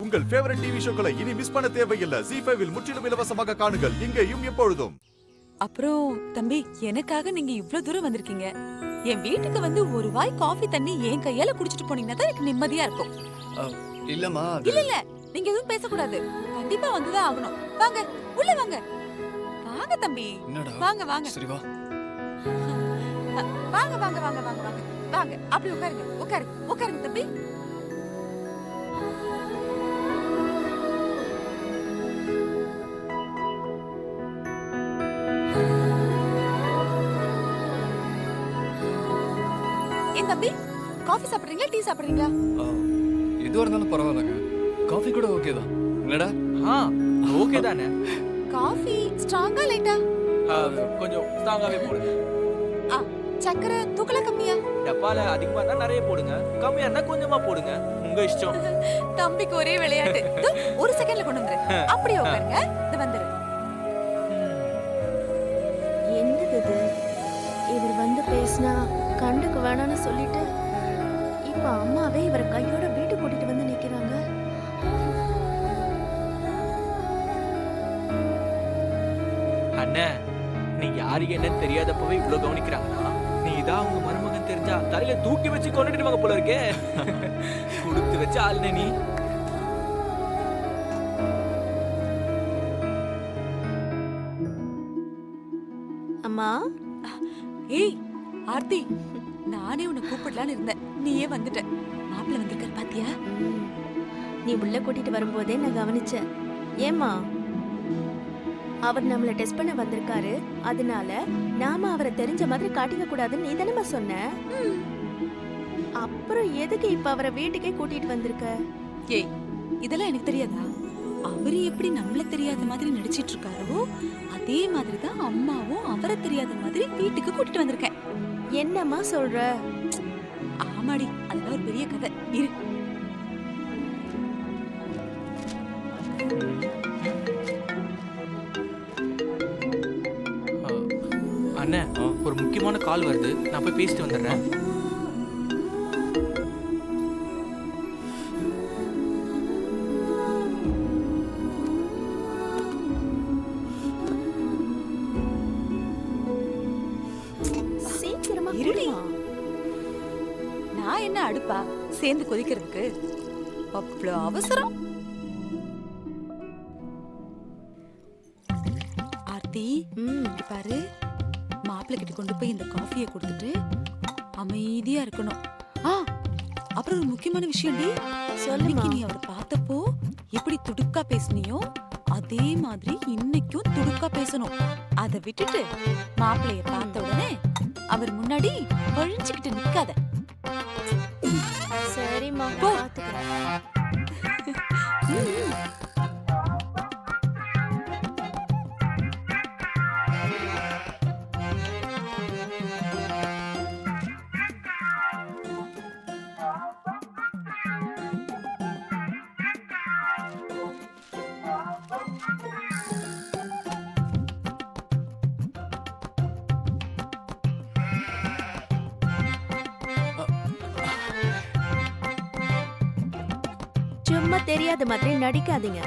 உங்கள் favourite TV ஷோக்களை இனி miss பண்ண தேவையில்லை. ZEE5 இல் முற்றிலும் இலவசமாக காணுங்கள். இங்கேயும் எப்பொழுதும். அப்புறம் தம்பி, எனக்காக நீங்க இவ்ளோ தூரம் வந்திருக்கீங்க. என் வீட்டுக்கு வந்து ஒரு வாய் காஃபி தண்ணி என் கையால குடிச்சிட்டு போனீங்கன்னா தான் எனக்கு நிம்மதியா இருக்கும். இல்லம்மா. இல்ல நீங்க எதுவும் பேசக்கூடாது. கண்டிப்பா வந்துதான் ஆகணும். வாங்க உள்ள வாங்க. வாங்க தம்பி. வாங்க வாங்க. சரி வா. வாங்க வாங்க வாங்க வாங்க வாங்க வாங்க. அப்படி உட்காருங்க உட்காருங்க உட்காருங்க தம்பி. ஏன் தம்பி, காஃபி சாப்பிடுறீங்களா டீ சாப்பிடுறீங்களா? எதுவா இருந்தாலும் பரவாயில்லைங்க. காஃபி கூட ஓகே தான். என்னடா? ஓகே தானே. காஃபி ஸ்ட்ராங்கா லைட்டா? கொஞ்சம் ஸ்ட்ராங்காவே போடுங்க. சக்கரை தூக்கல கம்மியா? டப்பால அதிகமா இருந்தா நிறைய போடுங்க, கம்மியா இருந்தா கொஞ்சமா போடுங்க. உங்க இஷ்டம். தம்பிக்கு ஒரே விளையாட்டு. ஒரு செகண்ட்ல கொண்டு வந்துரு. அப்படியே உட்காருங்க. இது வந்துரு. என்னது இது? இவர் வந்து பேசினா கண்டுக்க வேணாம்னு சொல்லிட்டு இப்ப அம்மாவே இவரை கையோட வீட்டுக்கு கூட்டிட்டு வந்து நிக்கிறாங்க. அண்ணே, நீ யாருக்கு என்னன்னு தெரியாதப்பவே இவ்வளவு கவனிக்கிறாங்கன்னா, நீ இதான் உங்க மருமகன் தெரிஞ்சா தலையில தூக்கி வச்சு கொண்டுடுவாங்க போல இருக்கே. கொடுத்து வச்ச ஆளுனே நீ. அம்மா. ஏய் ஆர்த்தி, நானே உன்னை கூப்பிடலான்னு இருந்தேன். நீயே வந்துட்ட. மாப்பிள்ள வந்திருக்காரு பாத்தியா? நீ உள்ள கூட்டிட்டு வரும்போதே நான் கவனிச்சேன். ஏமா, அவர் நம்மள டெஸ்ட் பண்ண வந்திருக்காரு, அதனால நாம அவரை தெரிஞ்ச மாதிரி காட்டிக்க கூடாதுன்னு நீ தானேமா சொன்ன. அப்புறம் எதுக்கு இப்ப அவரை வீட்டுக்கே கூட்டிட்டு வந்திருக்க? ஏய், இதெல்லாம் எனக்கு தெரியாதா? அவரு எப்படி நம்மள தெரியாத மாதிரி நடிச்சிட்டு இருக்காரோ அதே மாதிரிதான் அம்மாவும் அவரை தெரியாத மாதிரி வீட்டுக்கு கூட்டிட்டு வந்திருக்கேன். என்னம்மா சொல்ற? ஆமாடி, அதெல்லாம் ஒரு பெரிய கதை. இரு. அண்ணே, ஒரு முக்கியமான கால் வருது, நான் போய் பேசிட்டு வந்துடுறேன். சீக்கிரமா இருடி. குடிமா. நான் என்ன அடுப்பா சேர்ந்து கொதிக்கிறதுக்கு? அவ்வளோ அவசரம்? ஆர்த்தி, இங்க பாரு, மாப்பிள்ளை கிட்ட கொண்டு போய் இந்த காஃபியை கொடுத்துட்டு அமைதியா இருக்கணும். அப்புறம் ஒரு முக்கியமான விஷயம் டி. சொல்லுமா. நீ அவரை பார்த்தப்போ எப்படி துடுக்கா பேசுனியோ அதே மாதிரி இன்னைக்கும் துடுக்கா பேசணும். அதை விட்டுட்டு மாப்பிள்ளைய பார்த்த உடனே அவர் முன்னாடி வழிஞ்சுக்கிட்டு நிக்காத. சரிம்மா, போ. பாத்துக்கிறேன். சும்மா தெரியாத மாதிரி நடிக்காதீங்க.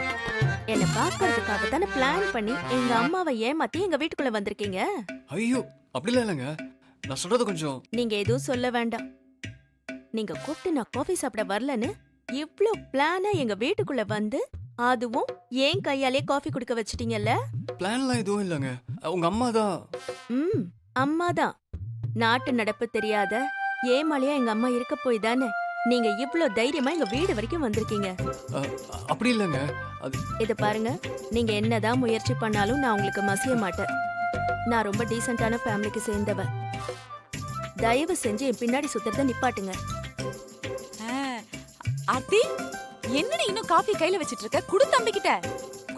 என்ன பாக்குறதுக்காக தானே பிளான் பண்ணி எங்க அம்மாவை ஏமாத்தி எங்க வீட்டுக்குள்ள வந்திருக்கீங்க. ஐயோ, அப்படிலாம் இல்லைங்க. நான் சொல்றது கொஞ்சம். நீங்க எதுவும் சொல்ல வேண்டாம். நீங்க கூப்பிட்டு நான் காஃபி சாப்பிட வரலன்னு இவ்ளோ பிளானா எங்க வீட்டுக்குள்ள வந்து அதுவும் ஏன் கையாலே காஃபி குடிக்க வச்சிட்டீங்கல்ல. பிளான்லாம் எதுவும் இல்லைங்க. உங்க அம்மா தான். அம்மாதான். நாட்டு நடப்பு தெரியாத ஏமாளியா எங்க அம்மா இருக்க போய் தானே நீங்க இவ்ளோ தைரியமா எங்க வீடு வரைக்கும் வந்திருக்கீங்க. அப்படி இல்லைங்க. இத பாருங்க, நீங்க என்னதான் முயற்சி பண்ணாலும் நான் உங்களுக்கு மசிய மாட்டேன். நான் ரொம்ப டீசென்டான ஃபேமிலிக்கு சேர்ந்தவ. தயவு செஞ்சு என் பின்னாடி சுத்தறத நிப்பாட்டுங்க. ஆர்த்தி, என்னடி இன்னும் காஃபி கையில வச்சிட்டு இருக்க? குடு தம்பி கிட்ட.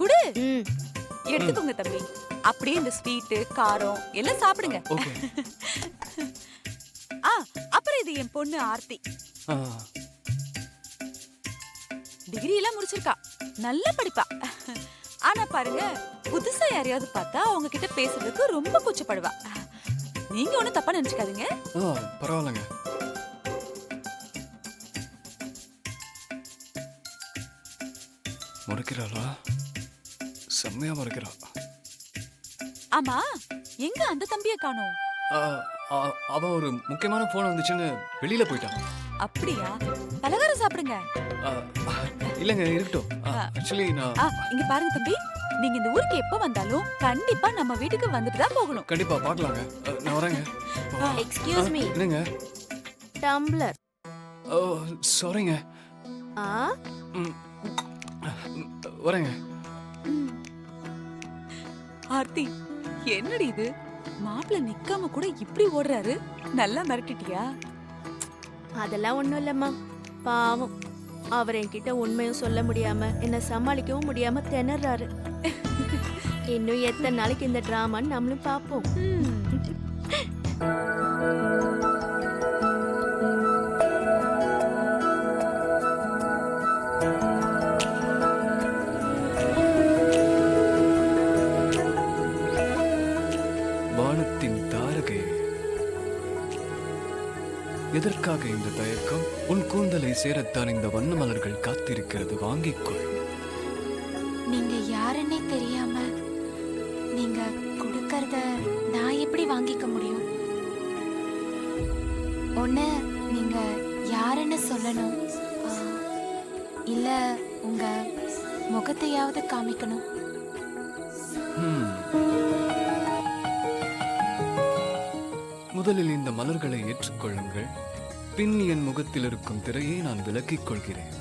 குடு. எடுத்துக்கோங்க தம்பி. அப்படியே இந்த ஸ்வீட் காரம் எல்லாம் சாப்பிடுங்க. அப்புறம் இது என் பொண்ணு ஆர்த்தி. டிகிரி எல்லாம் முடிச்சிருக்கா, நல்லா படிப்பா. ஆனா பாருங்க, புதுசா யாரையாவது பார்த்தா அவங்க கிட்ட பேசுறதுக்கு ரொம்ப கூச்சப்படுவா. நீங்க ஒண்ணும் தப்பா நினைச்சுக்காதீங்க. பரவாயில்லைங்க. முறைக்கிறாளா? செம்மையா முறைக்கிறா. ஆமா, எங்க அந்த தம்பிய காணோம்? அவ ஒரு முக்கியமான போன் வந்துச்சுன்னு வெளியில போயிட்டான். அப்படியா? பலகாரம் சாப்பிடுங்க. இல்லங்க, இருக்கட்டும். ஆக்சுவலி நான் இங்க பாருங்க தம்பி, நீங்க இந்த ஊருக்கு எப்ப வந்தாலும் கண்டிப்பா நம்ம வீட்டுக்கு வந்துட்டு தான் போகணும். கண்டிப்பா பார்க்கலாங்க. நான் வரேங்க. Excuse me. என்னங்க? டம்ளர். ஓ சாரிங்க. ஆ வரேங்க. ஆர்த்தி, என்னடி இது? மாப்பிள்ள நிக்காம கூட இப்படி ஓடுறாரு. நல்லா மிரட்டிட்டியா? அதெல்லாம் ஒண்ணும் இல்லம்மா. பாவம், அவர் என்கிட்ட உண்மையும் சொல்ல முடியாம என்ன சமாளிக்கவும் முடியாம திணறாரு. இன்னும் எத்தனை நாளைக்கு இந்த டிராமான்னு நம்மளும் பாப்போம். வானத்தின் தாரகை, எதற்காக இந்த தயக்கம்? உன் கூந்தலை சேரத்தான் இந்த வண்ண மலர்கள் காத்திருக்கிறது, வாங்கிக்கொள். நீங்க யாருன்னே தெரியாம நீங்க கொடுக்கறத நான் எப்படி வாங்கிக்க முடியும்? ஒண்ணு நீங்க யாருன்னு சொல்லணும், இல்ல உங்க முகத்தையாவது காமிக்கணும். முதலில் இந்த மலர்களை ஏற்றுக்கொள்ளுங்கள், பின் என் முகத்தில் இருக்கும் திரையை நான் விலக்கிக் கொள்கிறேன்.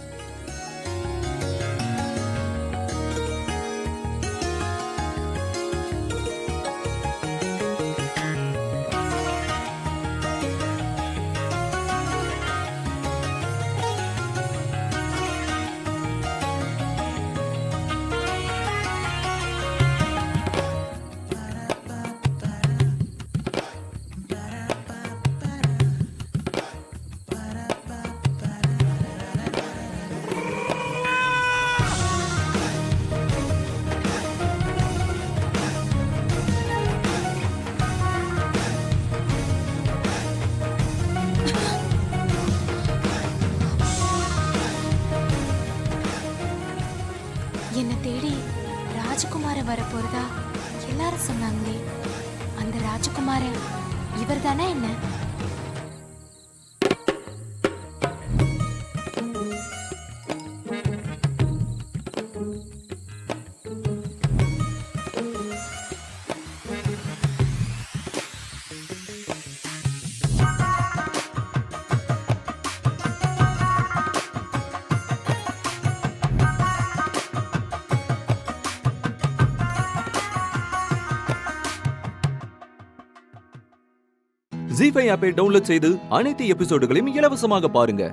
என்னை தேடி ராஜகுமார வரப்போறதா எல்லாரும் சொன்னாங்களே, அந்த ராஜகுமார இவர் தானே? என்ன ஜீ5 ஆப்பை டவுன்லோட் செய்து அனைத்து எபிசோடுகளையும் இலவசமாக பாருங்க.